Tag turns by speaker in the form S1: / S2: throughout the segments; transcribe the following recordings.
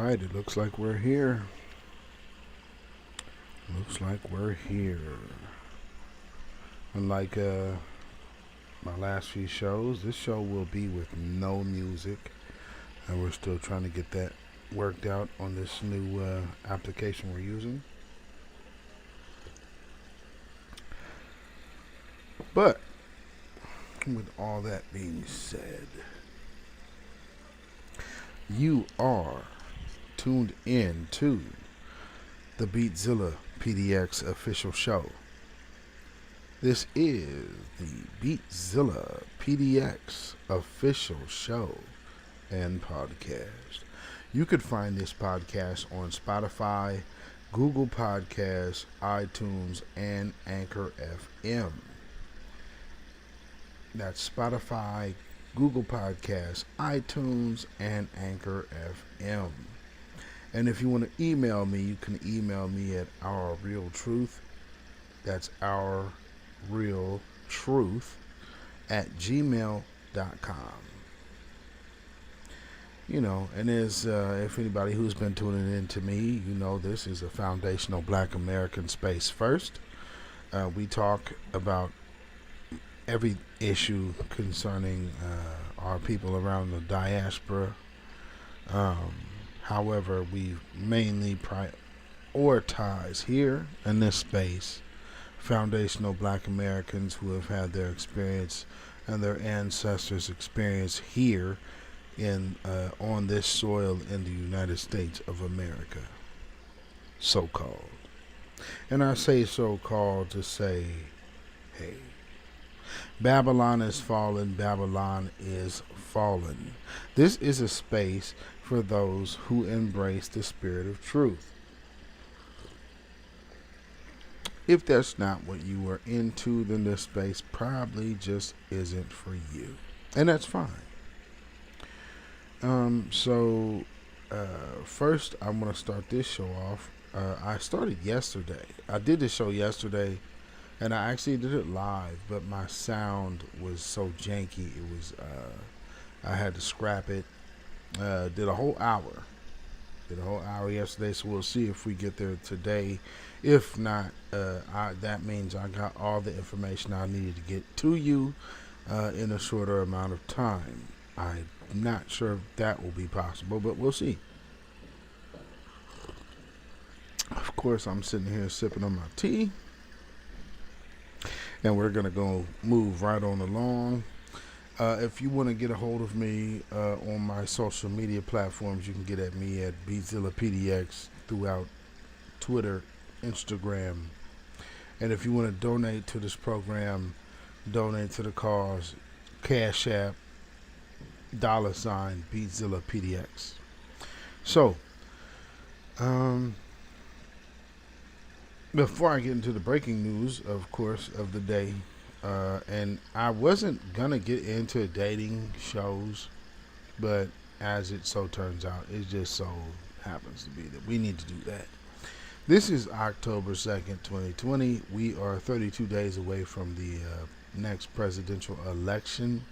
S1: right, it looks like we're here. Looks like we're here. Unlike my last few shows, this show will be with no music. And we're still trying to get that worked out on this new application we're using. But with all that being said, you are tuned in to the beatzillapdxofficial show. This is the beatzillapdxofficial show and podcast. You could find this podcast on Spotify, Google Podcasts, iTunes, and Anchor FM. That's Spotify, Google Podcasts, iTunes, and Anchor FM. And if you want to email me, you can email me at ourrealtruth. That's ourrealtruth@gmail.com. You know, and as if anybody who's been tuning in to me, you know this is a foundational Black American space first. We talk about every issue concerning our people around the diaspora. However, we mainly prioritize here in this space foundational Black Americans who have had their experience and their ancestors' experience here in on this soil in the United States of America, so-called. And I say so-called to say, hey, Babylon is fallen, Babylon is fallen. This is a space for those who embrace the spirit of truth. If that's not what you are into, then this space probably just isn't for you. And that's fine. First, I'm going to start this show off. I started yesterday. I did the show yesterday, and I actually did it live, but my sound was so janky. It was, I had to scrap it. Did a whole hour. Yesterday, so we'll see if we get there today. If not, that means I got all the information I needed to get to you in a shorter amount of time. I'm not sure if that will be possible, but we'll see. Of course, I'm sitting here sipping on my tea, and we're going to go move right on along. If you want to get a hold of me on my social media platforms, you can get at me at beatzillapdx throughout Twitter, Instagram. And if you want to donate to this program, donate to the cause, Cash App, $ beatzillapdx. So, before I get into the breaking news, of course, of the day, and I wasn't gonna get into dating shows, but as it so turns out, it just so happens to be that we need to do that. This is October 2nd, 2020. We are 32 days away from the next presidential election,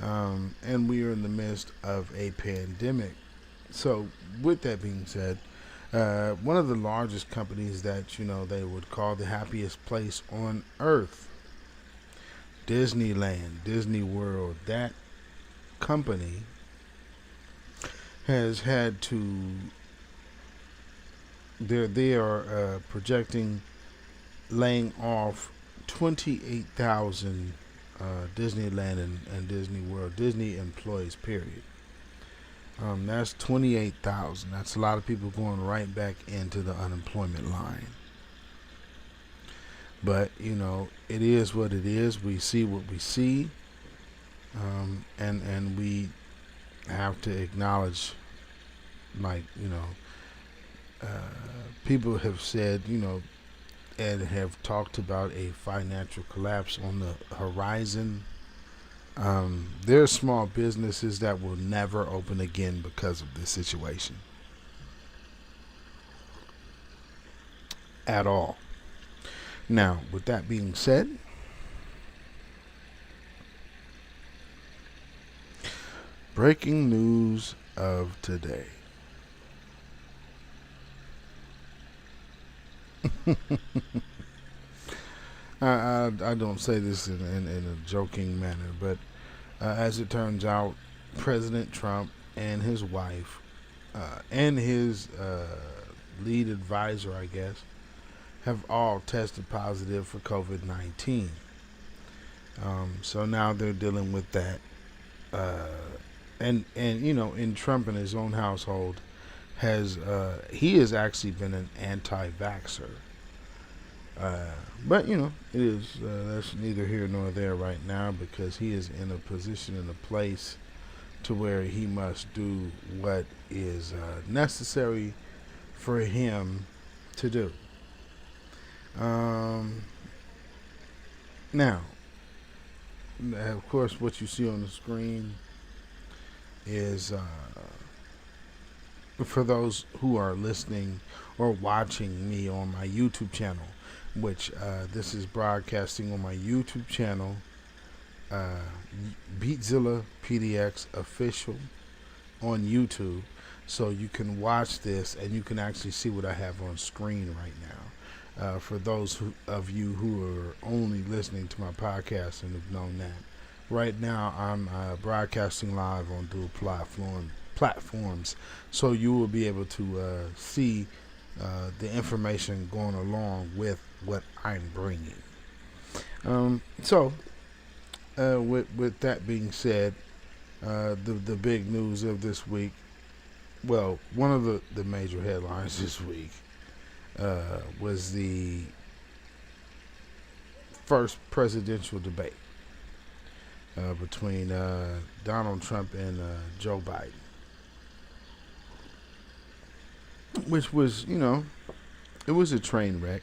S1: and we are in the midst of a pandemic. So, with that being said, one of the largest companies that, you know, they would call the happiest place on earth, Disneyland, Disney World, that company has had to, they are projecting laying off 28,000 Disneyland and Disney World, Disney employees, period. That's 28,000. That's a lot of people going right back into the unemployment line. But, you know, it is what it is. We see what we see. And we have to acknowledge, like, you know, people have said, you know, and have talked about a financial collapse on the horizon. There are small businesses that will never open again because of this situation. At all. Now, with that being said, breaking news of today. I don't say this in a joking manner, but as it turns out, President Trump and his wife and his lead advisor, I guess, have all tested positive for COVID-19. So now they're dealing with that. Uh, and you know, in Trump and his own household, he has actually been an anti-vaxxer. Uh, but you know, it is that's neither here nor there right now because he is in a position in a place to where he must do what is necessary for him to do. Um, Now, of course, what you see on the screen is for those who are listening or watching me on my YouTube channel, which this is broadcasting on my YouTube channel, uh, beatzillapdxofficial on YouTube. So you can watch this and you can actually see what I have on screen right now. For those of you who are only listening to my podcast and have known that, right now I'm broadcasting live on dual platforms, so you will be able to see the information going along with what I'm bringing. So, with that being said, the big news of this week, well, one of the major headlines this week was the first presidential debate between Donald Trump and Joe Biden, which was, you know, it was a train wreck.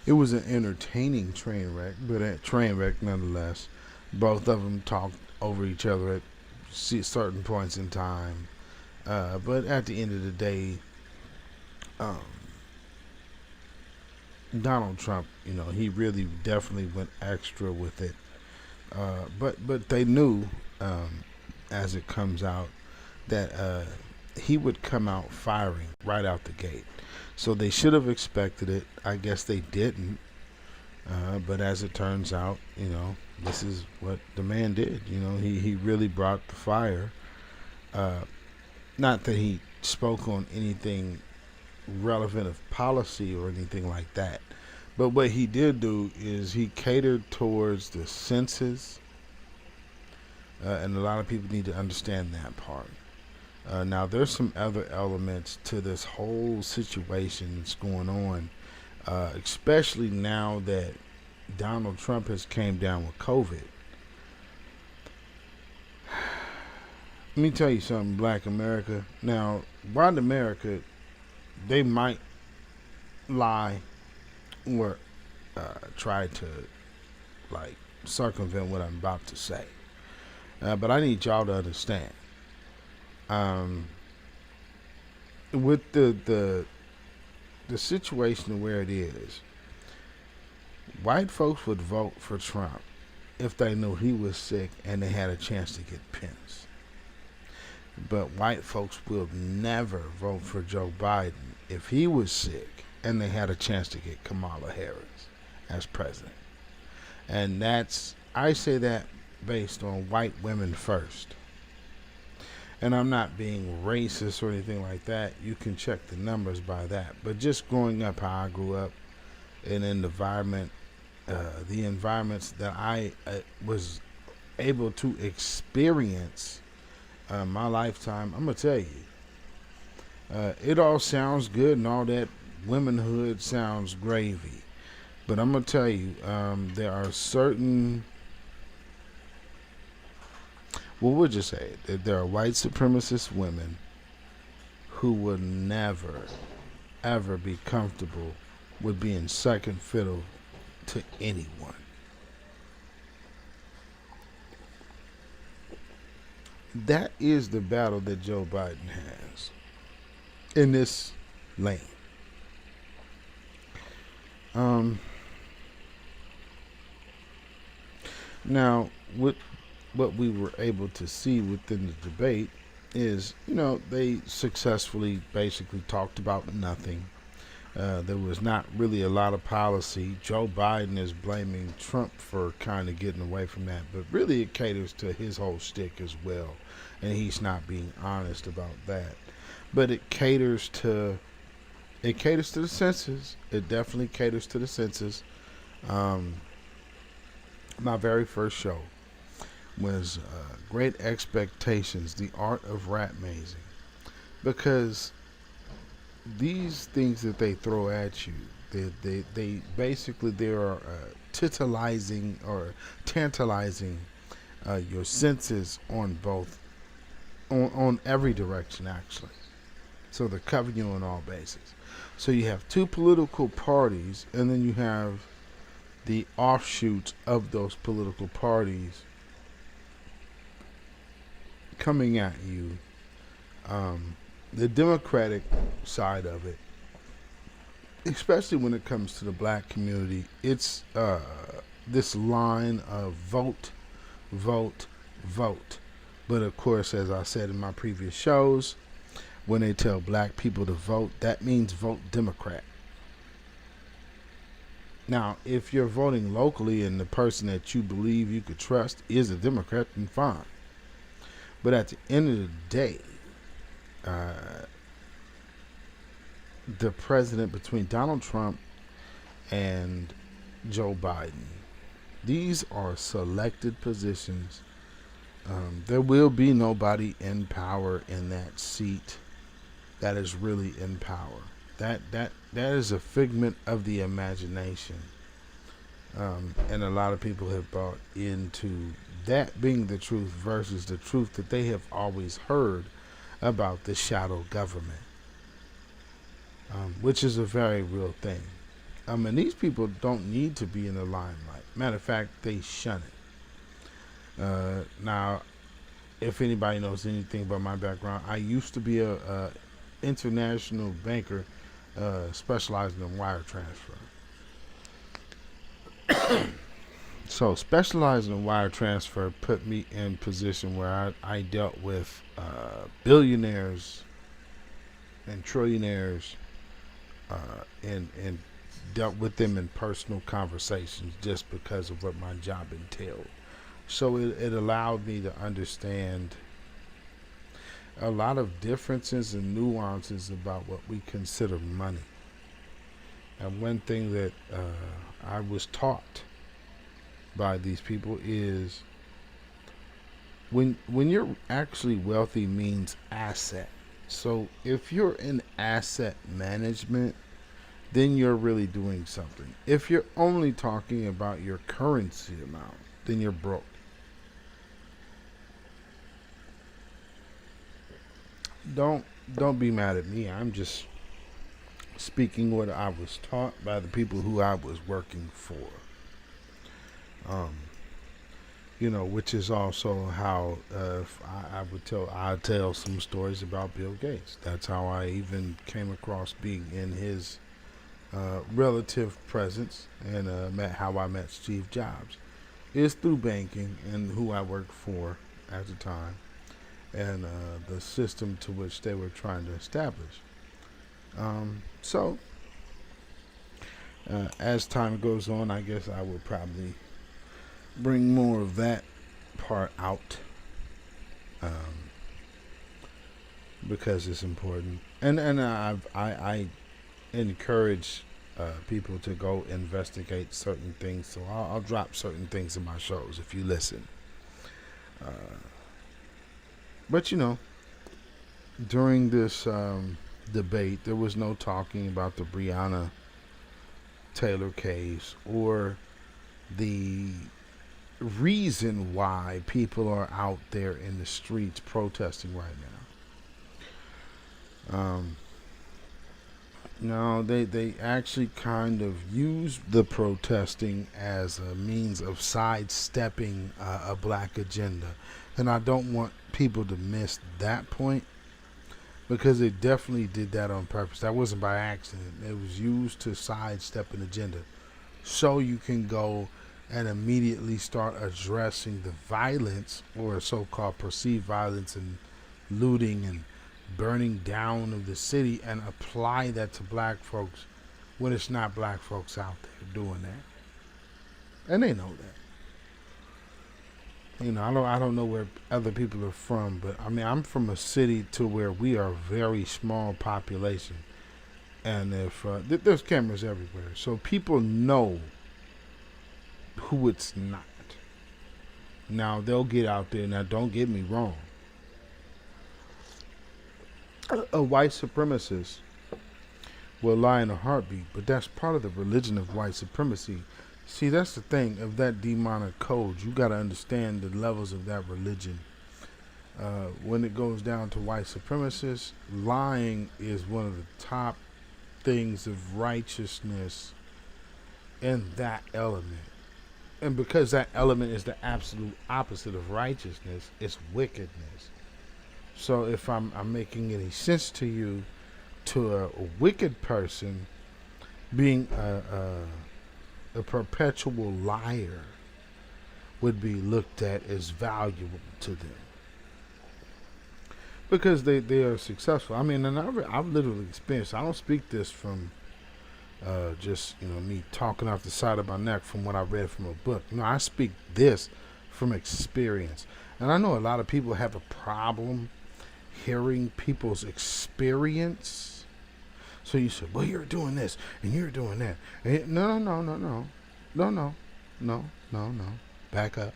S1: It was an entertaining train wreck, but a train wreck nonetheless. Both of them talked over each other at certain points in time, but at the end of the day, um, Donald Trump, you know, he really definitely went extra with it. But they knew, as it comes out, that he would come out firing right out the gate. So they should have expected it. I guess they didn't. But as it turns out, you know, this is what the man did. You know, he really brought the fire. Not that he spoke on anything relevant of policy or anything like that. But what he did do is he catered towards the senses, and a lot of people need to understand that part. Now, there's some other elements to this whole situation that's going on, especially now that Donald Trump has came down with COVID. Let me tell you something, Black America. Now, white America, they might lie or try to like circumvent what I'm about to say, but I need y'all to understand. With the situation where it is, white folks would vote for Trump if they knew he was sick and they had a chance to get pence. But white folks will never vote for Joe Biden if he was sick and they had a chance to get Kamala Harris as president. And I say that based on white women first. And I'm not being racist or anything like that. You can check the numbers by that. But just growing up how I grew up in an environment, the environments that I was able to experience my lifetime, I'm going to tell you, it all sounds good and all that womanhood sounds gravy. But I'm going to tell you, there are certain, well, we'll just say it, that there are white supremacist women who would never, ever be comfortable with being second fiddle to anyone. That is the battle that Joe Biden has in this lane. Now, what we were able to see within the debate is, you know, they successfully basically talked about nothing. There was not really a lot of policy. Joe Biden is blaming Trump for kind of getting away from that, but really it caters to his whole shtick as well, and he's not being honest about that. But it caters to the census. It definitely caters to the census. Um, my very first show was Great Expectations: The Art of Rat Mazing, because these things that they throw at you, they basically they are tantalizing your senses on both on every direction actually. So they're covering you on all bases. So you have two political parties, and then you have the offshoots of those political parties coming at you. The Democratic side of it, especially when it comes to the black community, it's this line of vote, vote, vote. But of course, as I said in my previous shows, when they tell black people to vote, that means vote Democrat. Now, if you're voting locally and the person that you believe you could trust is a Democrat, then fine. But at the end of the day, the president, between Donald Trump and Joe Biden, these are selected positions. There will be nobody in power in that seat that is really in power. That is a figment of the imagination, and a lot of people have bought into that being the truth versus the truth that they have always heard about the shadow government, which is a very real thing. And these people don't need to be in the limelight. Matter of fact, they shun it. Now, if anybody knows anything about my background, I used to be a international banker specializing in wire transfer. So specializing in wire transfer put me in a position where I dealt with billionaires and trillionaires, and dealt with them in personal conversations just because of what my job entailed. So it allowed me to understand a lot of differences and nuances about what we consider money. And one thing that I was taught by these people is when you're actually wealthy means asset. So if you're in asset management, then you're really doing something. If you're only talking about your currency amount, then you're broke. Don't be mad at me. I'm just speaking what I was taught by the people who I was working for. Which is also how I tell some stories about Bill Gates. That's how I even came across being in his relative presence, and how I met Steve Jobs is through banking and who I worked for at the time, and the system to which they were trying to establish. So as time goes on, I guess I will probably bring more of that part out, because it's important, and I encourage people to go investigate certain things. So I'll drop certain things in my shows if you listen. But during this debate, there was no talking about the Breonna Taylor case or the reason why people are out there in the streets protesting right now. No, they actually kind of use the protesting as a means of sidestepping a black agenda. And I don't want people to miss that point, because they definitely did that on purpose. That wasn't by accident. It was used to sidestep an agenda. So you can go and immediately start addressing the violence, or so-called perceived violence, and looting and burning down of the city, and apply that to black folks when it's not black folks out there doing that, and they know that. I don't know where other people are from, but I mean, I'm from a city to where we are a very small population, and if there's cameras everywhere, so people know who it's not. Now they'll get out there. Now, don't get me wrong. A white supremacist will lie in a heartbeat, but that's part of the religion of white supremacy. See, that's the thing of that demonic code. You got to understand the levels of that religion. When it goes down to white supremacists, lying is one of the top things of righteousness in that element. And because that element is the absolute opposite of righteousness, it's wickedness. So if I'm making any sense to you, to a wicked person being a perpetual liar would be looked at as valuable to them. Because they are successful. I mean, and I've literally experienced, I don't speak this from just me talking off the side of my neck from what I read from a book. No, I speak this from experience. And I know a lot of people have a problem hearing people's experience. So you said, well, you're doing this and you're doing that. And no. Back up.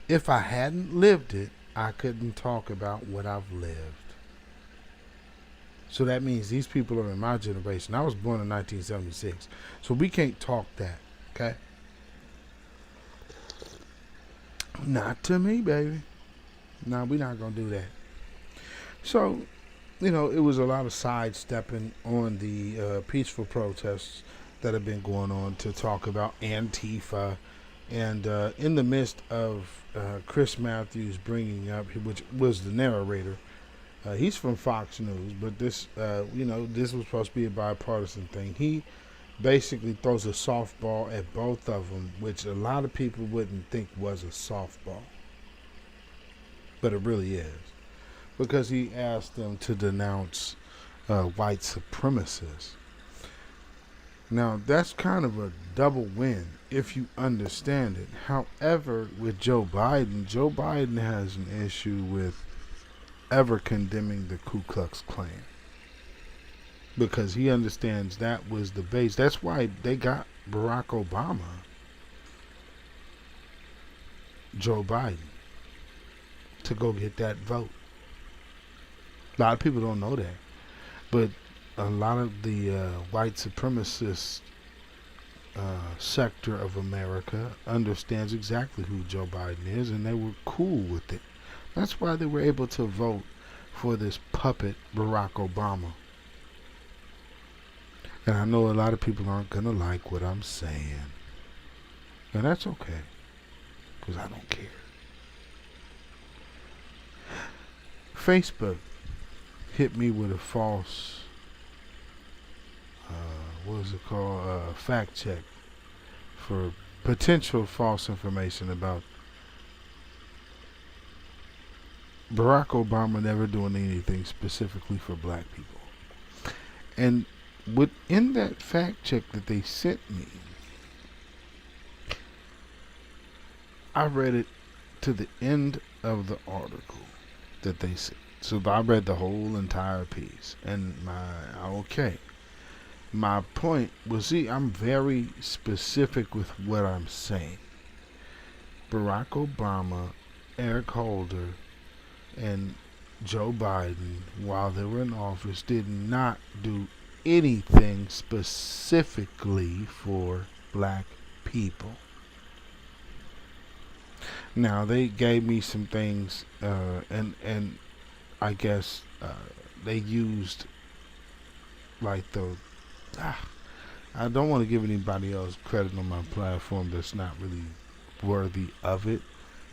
S1: If I hadn't lived it, I couldn't talk about what I've lived. So that means these people are in my generation. I was born in 1976. So we can't talk that, okay? Not to me, baby. No, we're not going to do that. So, it was a lot of sidestepping on the peaceful protests that have been going on to talk about Antifa. And in the midst of Chris Matthews bringing up, which was the narrator, he's from Fox News, but this, this was supposed to be a bipartisan thing. He basically throws a softball at both of them, which a lot of people wouldn't think was a softball. But it really is. Because he asked them to denounce white supremacists. Now, that's kind of a double win if you understand it. However, with Joe Biden has an issue with ever condemning the Ku Klux Klan. Because he understands that was the base. That's why they got Barack Obama, Joe Biden, to go get that vote. A lot of people don't know that. But a lot of the white supremacist sector of America understands exactly who Joe Biden is, and they were cool with it. That's why they were able to vote for this puppet Barack Obama. And I know a lot of people aren't going to like what I'm saying. And that's okay, because I don't care. Facebook hit me with a false, fact check for potential false information about Barack Obama never doing anything specifically for black people. And within that fact check that they sent me, I read it to the end of the article that they sent. So I read the whole entire piece. And my point was, see, I'm very specific with what I'm saying. Barack Obama, Eric Holder, and Joe Biden, while they were in office, did not do anything specifically for black people. Now, they gave me some things, and I guess they used like I don't want to give anybody else credit on my platform that's not really worthy of it,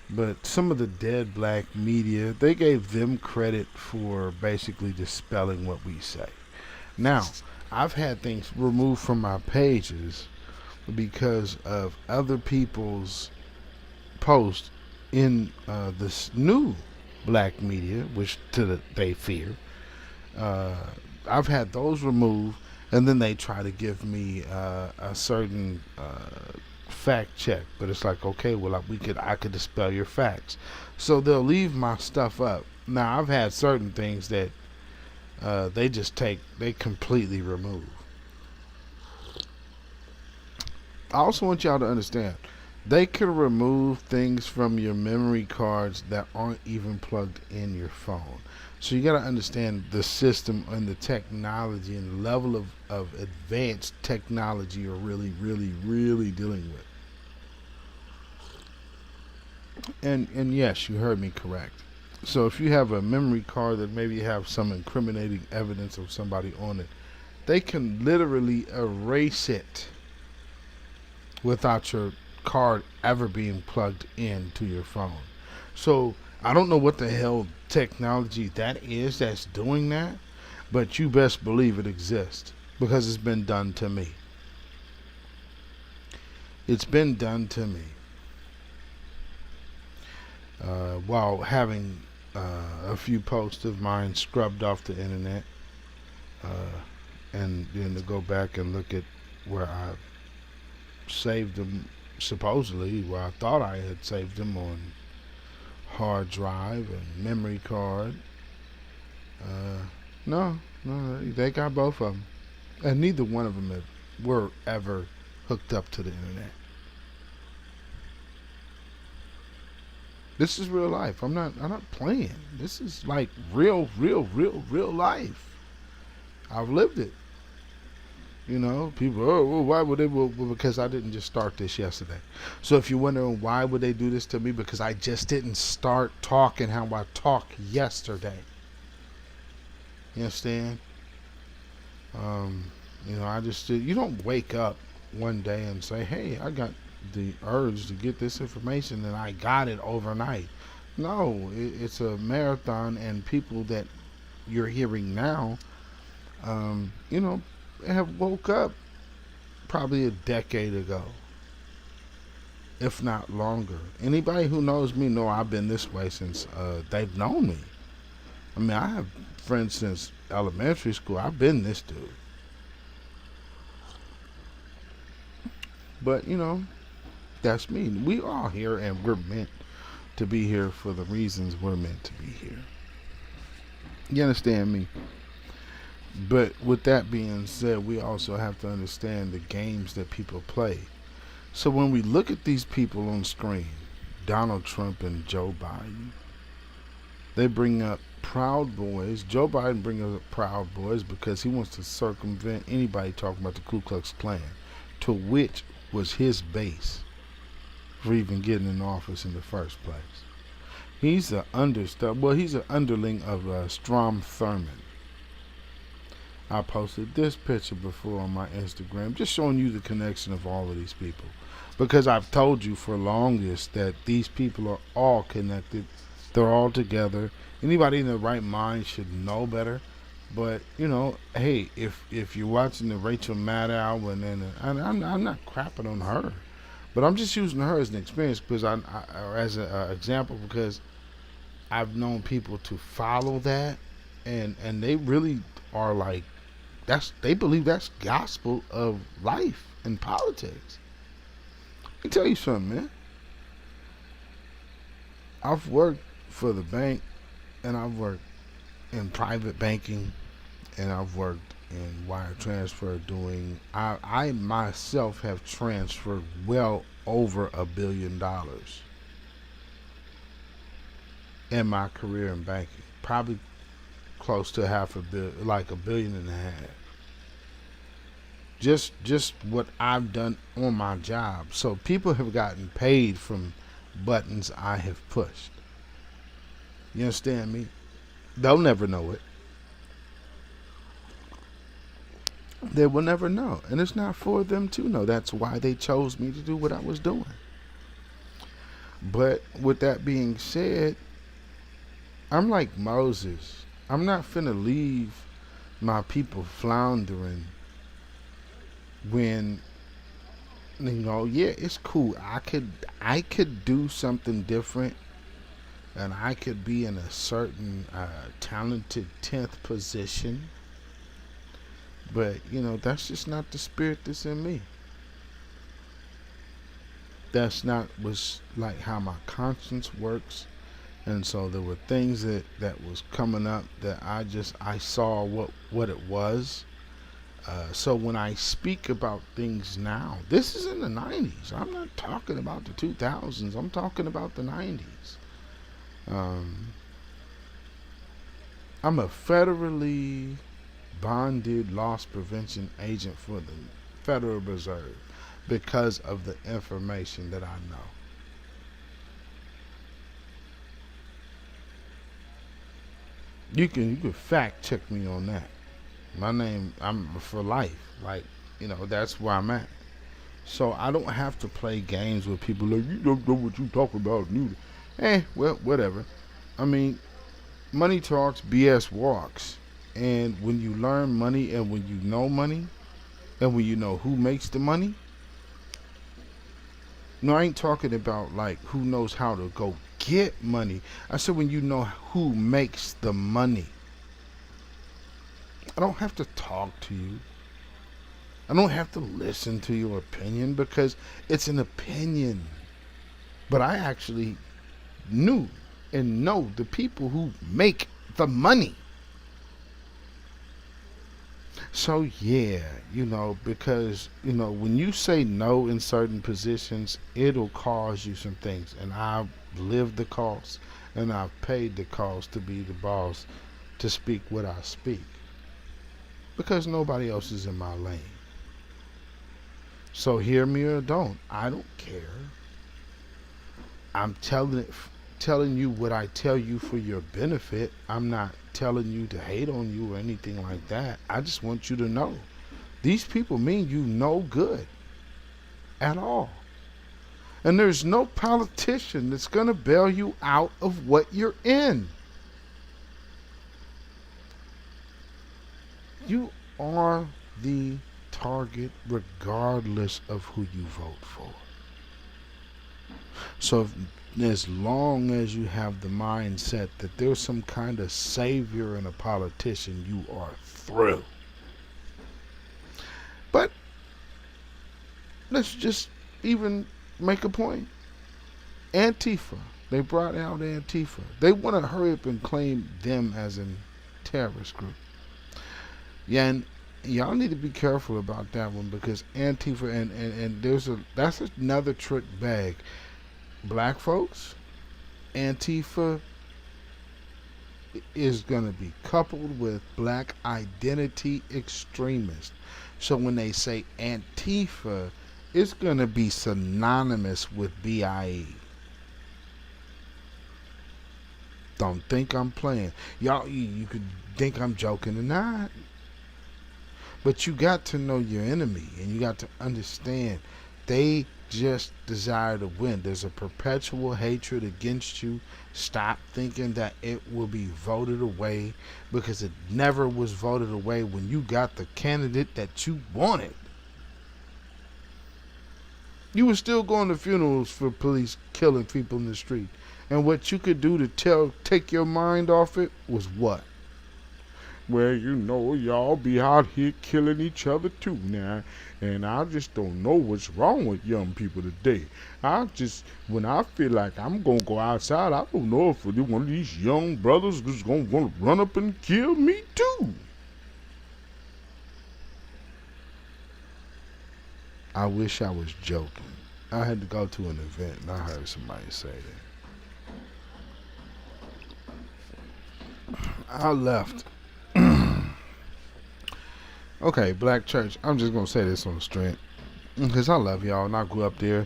S1: but some of the dead black media, they gave them credit for basically dispelling what we say. Now, I've had things removed from my pages because of other people's posts in this new black media, which they fear. I've had those removed, and then they try to give me a certain fact check, but it's like, okay, well, I could dispel your facts, so they'll leave my stuff up. Now I've had certain things that they completely remove. I also want y'all to understand, they can remove things from your memory cards that aren't even plugged in your phone. So you got to understand the system and the technology and the level of advanced technology you're really, really, really dealing with. And yes, you heard me correct. So if you have a memory card that maybe have some incriminating evidence of somebody on it, they can literally erase it without your card ever being plugged into your phone. So I don't know what the hell technology that is that's doing that, but you best believe it exists because it's been done to me. It's been done to me. While having a few posts of mine scrubbed off the internet, and then to go back and look at where I saved them, supposedly where I thought I had saved them on hard drive and memory card. No, they got both of them, and neither one of them were ever hooked up to the internet. This is real life. I'm not playing. This is like real life. I've lived it. You know, people, oh, well, why would they? Well, because I didn't just start this yesterday. So if you're wondering why would they do this to me, because I just didn't start talking how I talked yesterday. You understand? You know, you don't wake up one day and say, hey, I got the urge to get this information and I got it overnight. No, it's a marathon, and people that you're hearing now, you know, have woke up probably a decade ago, if not longer. Anybody who knows me know I've been this way since they've known me. I mean, I have friends since elementary school. I've been this dude. But, you know, that's me. We all here, and we're meant to be here for the reasons we're meant to be here. You understand me? But with that being said, we also have to understand the games that people play. So when we look at these people on screen, Donald Trump and Joe Biden, they bring up Proud Boys. Joe Biden brings up Proud Boys because he wants to circumvent anybody talking about the Ku Klux Klan, to which was his base for even getting in office in the first place. He's an underling of Strom Thurmond. I posted this picture before on my Instagram, just showing you the connection of all of these people, because I've told you for longest that these people are all connected. They're all together. Anybody in their right mind should know better. But, you know, hey, if you're watching the Rachel Maddow, and I'm not crapping on her, but I'm just using her as an experience because as an example, because I've known people to follow that, and they really are like, they believe that's gospel of life and politics. Let me tell you something, man. I've worked for the bank, and I've worked in private banking, and I've worked in wire transfer I myself have transferred well over $1 billion in my career in banking. Probably close to $500 million, like $1.5 billion. Just what I've done on my job. So people have gotten paid from buttons I have pushed. You understand me? They'll never know it. They will never know. And it's not for them to know. That's why they chose me to do what I was doing. But with that being said, I'm like Moses. I'm not finna leave my people floundering when, you know, yeah, it's cool. I could do something different, and I could be in a certain talented 10th position. But, that's just not the spirit that's in me. That's not was like how my conscience works. And so there were things that was coming up that I saw what it was. So when I speak about things now, this is in the 90s. I'm not talking about the 2000s. I'm talking about the 90s. I'm a federally bonded loss prevention agent for the Federal Reserve because of the information that I know. You can fact check me on that. My name, I'm for life. Like, that's where I'm at. So I don't have to play games with people like, you don't know what you talk about. Well, whatever. I mean, money talks, BS walks. And when you learn money and when you know money and when you know who makes the money, no, I ain't talking about like who knows how to go get money. I said when you know who makes the money. I don't have to talk to you. I don't have to listen to your opinion because it's an opinion. But I actually knew and know the people who make the money. So yeah, because when you say no in certain positions, it'll cause you some things, and I've lived the cost, and I've paid the cost to be the boss, to speak what I speak, because nobody else is in my lane. So hear me or don't, I don't care. I'm telling you what I tell you for your benefit. I'm not telling you to hate on you or anything like that. I just want you to know these people mean you no good at all. And there's no politician that's going to bail you out of what you're in. You are the target regardless of who you vote for. So as long as you have the mindset that there's some kind of savior in a politician, you are through. But let's just even make a point. Antifa. They brought out Antifa. They want to hurry up and claim them as a terrorist group. Yeah, and y'all need to be careful about that one, because Antifa and that's another trick bag. Black folks, Antifa is going to be coupled with black identity extremists. So when they say Antifa, it's going to be synonymous with BIE. Don't think I'm playing. Y'all, you could think I'm joking or not. But you got to know your enemy, and you got to understand they just desire to win. There's a perpetual hatred against you. Stop thinking that it will be voted away, because it never was voted away when you got the candidate that you wanted. You were still going to funerals for police killing people in the street. And what you could do to take your mind off it was what? Well, y'all be out here killing each other too now. And I just don't know what's wrong with young people today. When I feel like I'm going to go outside, I don't know if one of these young brothers is going to run up and kill me too. I wish I was joking. I had to go to an event and I heard somebody say that. I left. Okay, Black Church, I'm just going to say this on the strength, because I love y'all and I grew up there.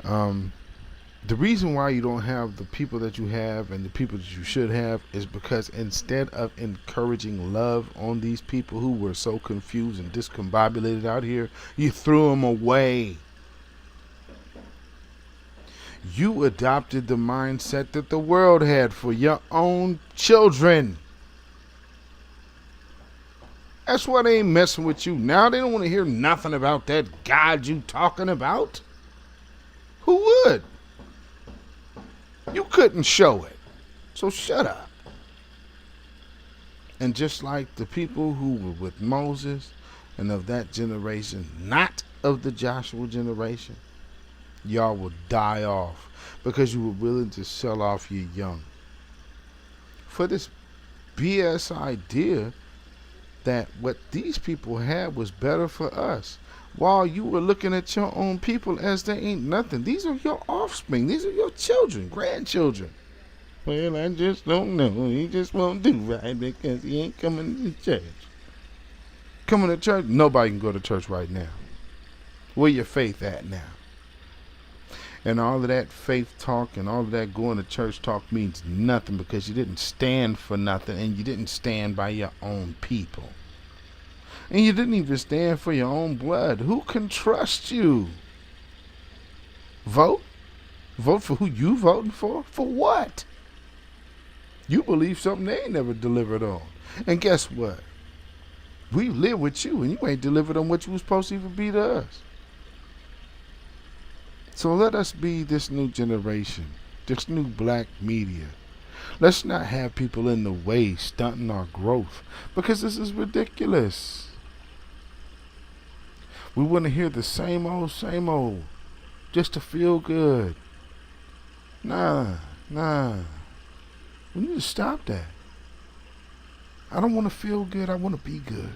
S1: The reason why you don't have the people that you have and the people that you should have is because instead of encouraging love on these people who were so confused and discombobulated out here, you threw them away. You adopted the mindset that the world had for your own children. That's why they ain't messing with you now. They don't want to hear nothing about that God you talking about. Who would? You couldn't show it. So shut up. And just like the people who were with Moses and of that generation, not of the Joshua generation, y'all will die off because you were willing to sell off your young for this BS idea that what these people had was better for us, while you were looking at your own people as they ain't nothing. These are your offspring. These are your children, grandchildren. Well, I just don't know. He just won't do right because he ain't coming to church. Coming to church? Nobody can go to church right now. Where your faith at now? And all of that faith talk and all of that going to church talk means nothing because you didn't stand for nothing, and you didn't stand by your own people. And you didn't even stand for your own blood. Who can trust you? Vote? Vote for who you voting for? For what? You believe something they ain't never delivered on. And guess what? We live with you, and you ain't delivered on what you was supposed to even be to us. So let us be this new generation, this new black media. Let's not have people in the way stunting our growth, because this is ridiculous. We want to hear the same old, just to feel good. Nah. We need to stop that. I don't want to feel good, I want to be good.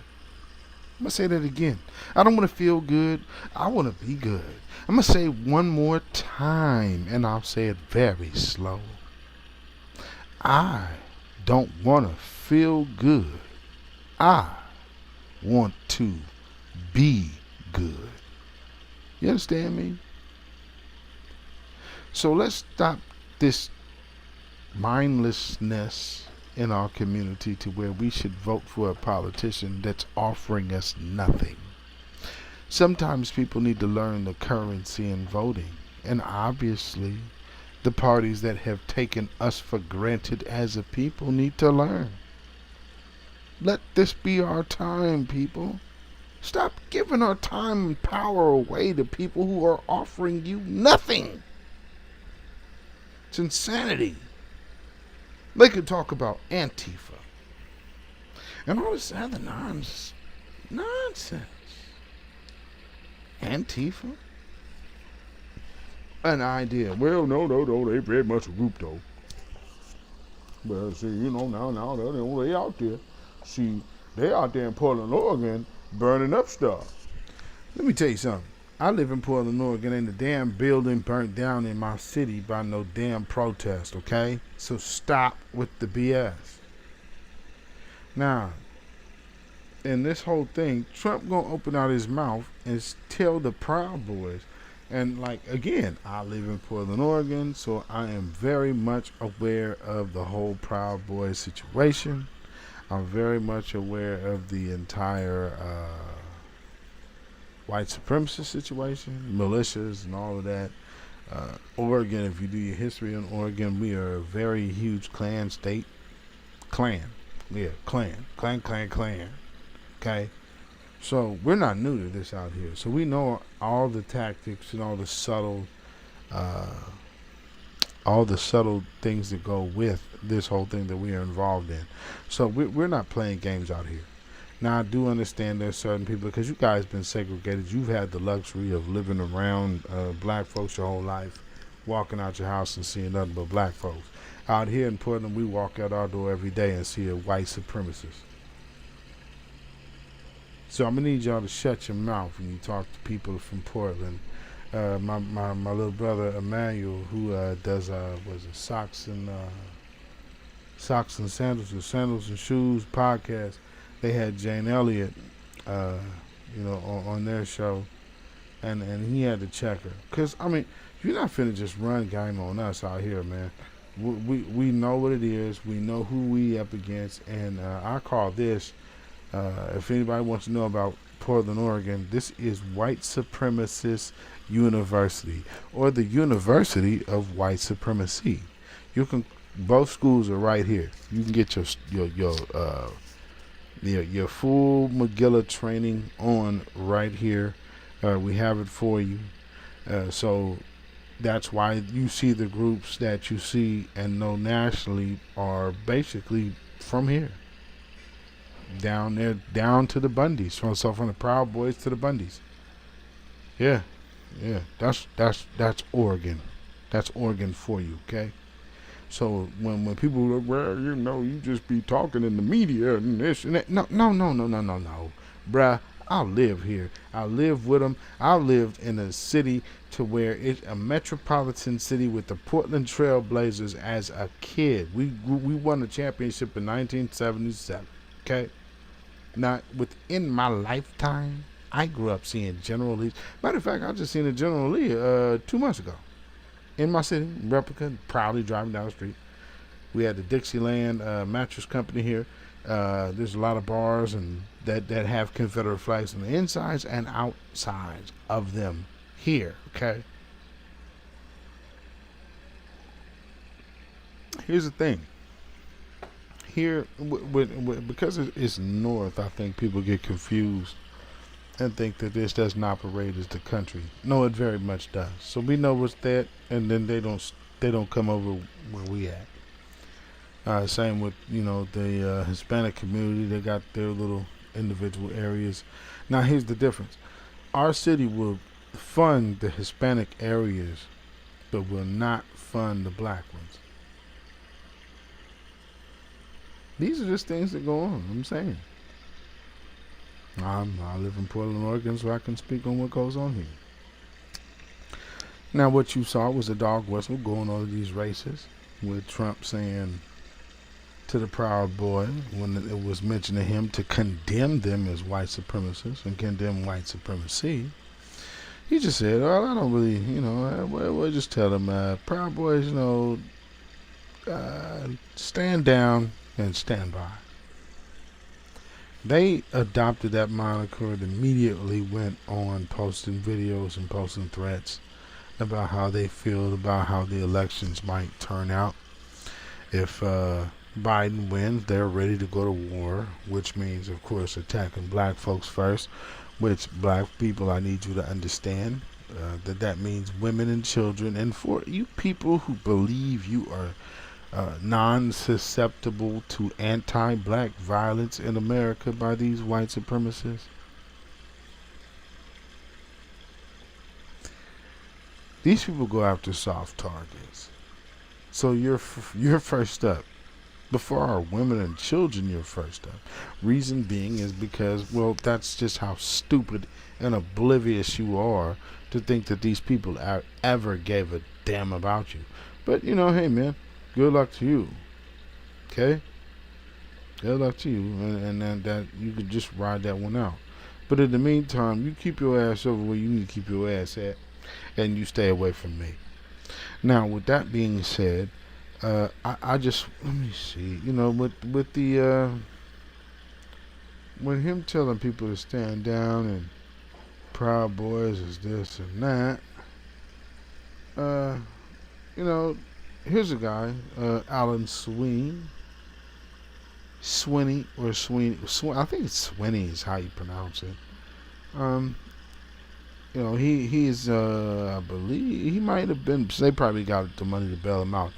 S1: I'm going to say that again. I don't want to feel good, I want to be good. I'm going to say it one more time, and I'll say it very slow. I don't want to feel good. I want to be good. You understand me? So let's stop this mindlessness in our community to where we should vote for a politician that's offering us nothing. Sometimes people need to learn the currency in voting, and obviously the parties that have taken us for granted as a people need to learn. Let this be our time, people. Stop giving our time and power away to people who are offering you nothing. It's insanity. They could talk about Antifa and all this other nonsense. Antifa? An idea. Well, no, they very much a group though. But see, now they out there. See, they out there in Portland, Oregon, burning up stuff. Let me tell you something. I live in Portland, Oregon. Ain't a damn building burnt down in my city by no damn protest, okay? So stop with the BS. Now, in this whole thing, Trump gonna open out his mouth and tell the Proud Boys. And like, again, I live in Portland, Oregon, so I am very much aware of the whole Proud Boys situation. I'm very much aware of the entire white supremacist situation, militias and all of that. Oregon, if you do your history in Oregon, we are a very huge Klan state. Klan. Okay? So we're not new to this out here. So we know all the tactics and all the subtle things that go with this whole thing that we are involved in. So we're not playing games out here. Now, I do understand there's certain people, because you guys been segregated. You've had the luxury of living around black folks your whole life, walking out your house and seeing nothing but black folks. Out here in Portland, we walk out our door every day and see a white supremacist. So I'm going to need y'all to shut your mouth when you talk to people from Portland. My little brother, Emmanuel, who does Socks and Sandals, or Sandals and Shoes podcast. They had Jane Elliott, on their show, and he had to check her. Cause I mean, you're not finna just run game on us out here, man. We know what it is. We know who we up against, and I call this. If anybody wants to know about Portland, Oregon, this is White Supremacist University, or the University of White Supremacy. You can. Both schools are right here. You can get your full McGilla training on right here. We have it for you. So that's why you see the groups that you see and know nationally are basically from here. down there, down to the Bundys. From the Proud Boys to the Bundys. Yeah, yeah. That's Oregon. That's Oregon for you, okay? So when people look, well, you just be talking in the media and this and that. No. Bruh, I live here. I live with them. I lived in a city to where it's a metropolitan city with the Portland Trail Blazers as a kid. We won the championship in 1977. Okay, not within my lifetime. I grew up seeing General Lee. Matter of fact, I just seen a General Lee 2 months ago in my city, replica, proudly driving down the street. We had the Dixieland mattress company here. There's a lot of bars and that have Confederate flags on the insides and outsides of them here. Okay. Here's the thing. Here, because it's north, I think people get confused and think that this doesn't operate as the country. No, it very much does. So we know what's that, and then they don't come over where we at. Same with the Hispanic community. They got their little individual areas. Now here's the difference. Our city will fund the Hispanic areas, but will not fund the black ones. These are just things that go on. I'm saying. I live in Portland, Oregon, so I can speak on what goes on here. Now, what you saw was a dog whistle going on these races, with Trump saying to the Proud Boy, when it was mentioned to him to condemn them as white supremacists and condemn white supremacy, he just said, well, I don't really, we'll just tell them, Proud Boys, stand down and stand by. They adopted that moniker and immediately went on posting videos and posting threats about how they feel about how the elections might turn out. If Biden wins, they're ready to go to war, which means, of course, attacking black folks first, which black people, I need you to understand that means women and children. And for you people who believe you are non-susceptible to anti-black violence in America by these white supremacists, these people go after soft targets. So you're first up. Before our women and children, you're first up. Reason being is because, well, that's just how stupid and oblivious you are to think that these people ever gave a damn about you. But, hey, man, good luck to you. Okay? Good luck to you. And then that you could just ride that one out. But in the meantime, you keep your ass over where you need to keep your ass at, and you stay away from me. Now, with that being said, I just, let me see, with the when him telling people to stand down and Proud Boys is this and that, here's a guy, Alan Sweeney, I think it's Sweeney is how you pronounce it. He's I believe he might have been. They probably got the money to bail him out.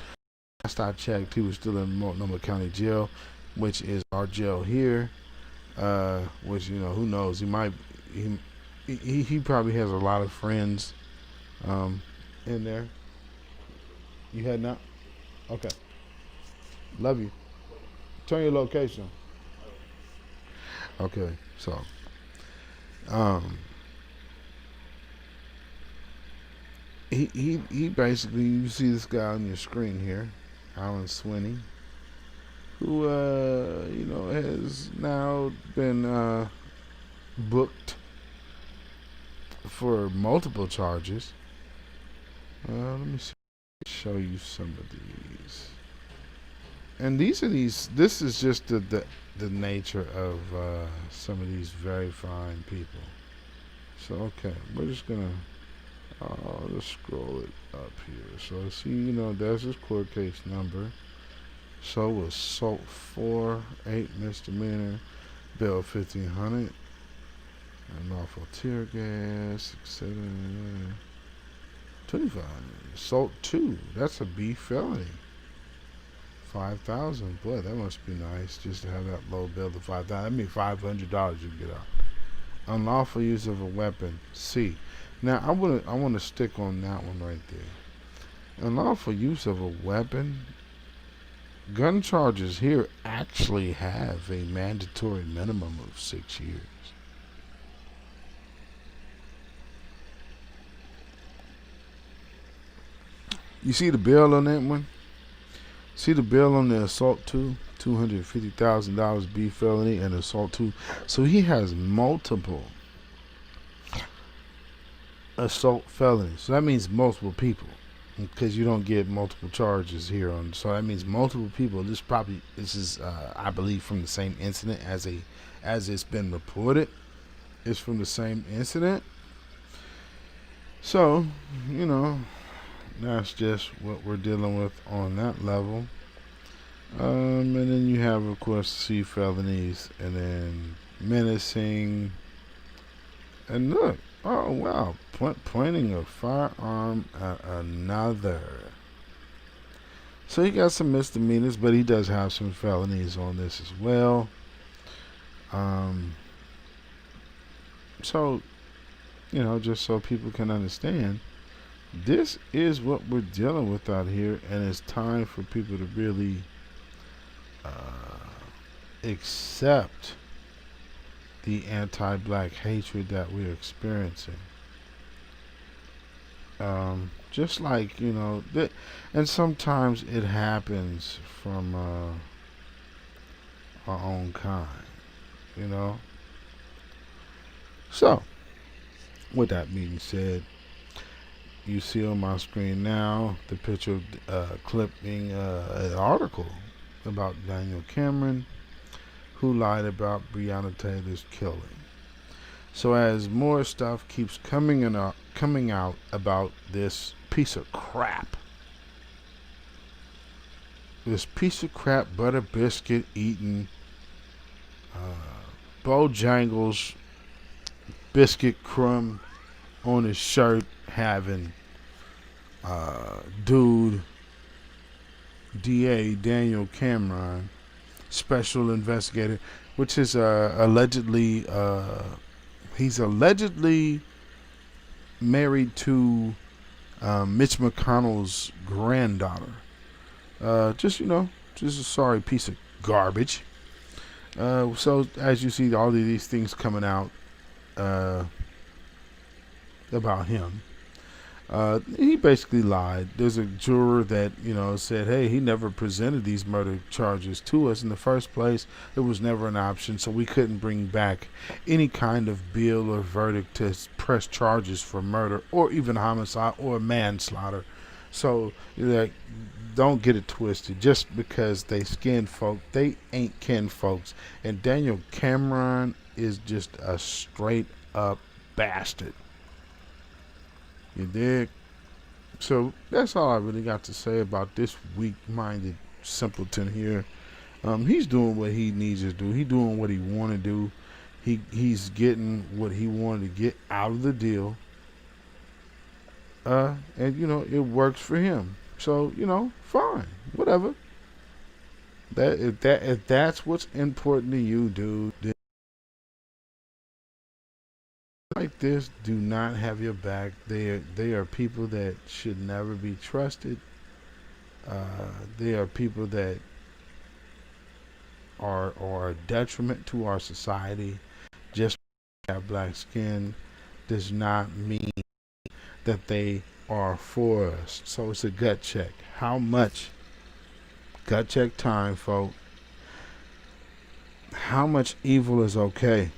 S1: Last I checked, he was still in Multnomah County Jail, which is our jail here. Which who knows? He probably has a lot of friends, in there. You heading out? Okay. Love you. Turn your location. Okay. So, he basically, you see this guy on your screen here, Alan Sweeney, who has now been booked for multiple charges. Let me show you some of these. And this is just the nature of some of these very fine people. So okay, we're just gonna let's scroll it up here. So see, there's his court case number. So assault 4, 8 misdemeanor, bail 1,500, unlawful tear gas, 7, 25. Assault 2, that's a B felony. 5,000. Boy, that must be nice just to have that low bill of 5,000. I mean, $500 you get out. Unlawful use of a weapon. C. Now I want to stick on that one right there. Unlawful use of a weapon. Gun charges here actually have a mandatory minimum of 6 years. You see the bill on that one? See the bill on the assault too? $250,000 B felony and assault too. So he has multiple assault felonies. So that means multiple people, because you don't get multiple charges here on. So that means multiple people. This is I believe from the same incident as it's been reported. It's from the same incident. So that's just what we're dealing with on that level. And then you have, of course, C felonies, and then menacing. And look, oh wow, pointing a firearm at another. So he got some misdemeanors, but he does have some felonies on this as well. So, just so people can understand, this is what we're dealing with out here, and it's time for people to really accept the anti-black hatred that we're experiencing. Just like, and sometimes it happens from our own kind, So, with that being said, you see on my screen now the picture clipping an article about Daniel Cameron, who lied about Breonna Taylor's killing. So as more stuff keeps coming out about this piece of crap, butter biscuit eating, Bojangles biscuit crumb on his shirt having dude DA Daniel Cameron, special investigator, which is allegedly he's allegedly married to Mitch McConnell's granddaughter. Just a sorry piece of garbage. So as you see all of these things coming out about him, he basically lied. There's a juror that said, hey, he never presented these murder charges to us in the first place. It was never an option, so we couldn't bring back any kind of bill or verdict to press charges for murder or even homicide or manslaughter. So don't get it twisted. Just because they skin folk, they ain't kin folks. And Daniel Cameron is just a straight up bastard. You dig? So that's all I really got to say about this weak-minded simpleton here. He's doing what he needs to do. He's doing what he want to do. He's getting what he wanted to get out of the deal. And it works for him. So fine, whatever. If that's what's important to you, dude. Like this do not have your back. They are people that should never be trusted. They are people that are a detriment to our society. Just because they have black skin does not mean that they are for us. So it's a gut check. How much gut check time, folks? How much evil is okay?